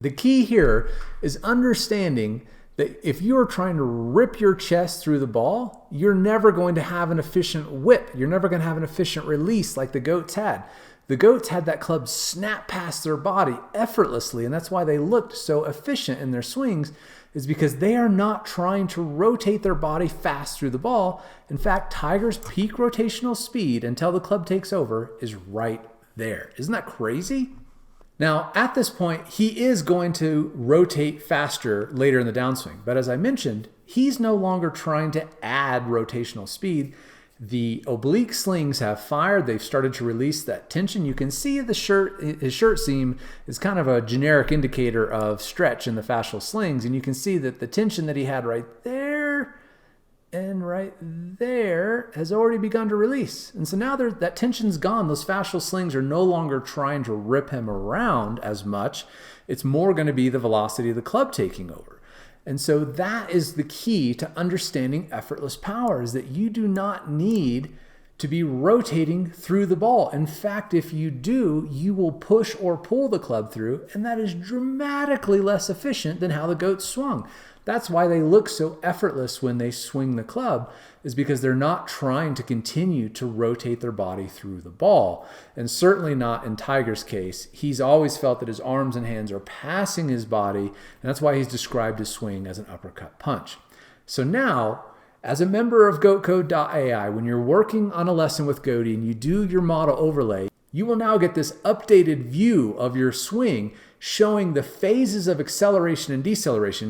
The key here is understanding that if you are trying to rip your chest through the ball, you're never going to have an efficient whip. You're never going to have an efficient release like the goats had. The goats had that club snap past their body effortlessly, and that's why they looked so efficient in their swings, is because they are not trying to rotate their body fast through the ball. In fact, Tiger's peak rotational speed until the club takes over is right there. Isn't that crazy? Now, at this point, he is going to rotate faster later in the downswing. But as I mentioned, he's no longer trying to add rotational speed. The oblique slings have fired. They've started to release that tension. You can see his shirt seam is kind of a generic indicator of stretch in the fascial slings. And you can see that the tension that he had right there and right there has already begun to release. And so now that tension's gone. Those fascial slings are no longer trying to rip him around as much. It's more going to be the velocity of the club taking over. And so that is the key to understanding effortless power, is that you do not need to be rotating through the ball. In fact, if you do, you will push or pull the club through, and that is dramatically less efficient than how the goats swung. That's why they look so effortless when they swing the club, is because they're not trying to continue to rotate their body through the ball. And certainly not in Tiger's case. He's always felt that his arms and hands are passing his body, and that's why he's described his swing as an uppercut punch. So now, as a member of GoatCode.ai, when you're working on a lesson with Goaty and you do your model overlay, you will now get this updated view of your swing showing the phases of acceleration and deceleration.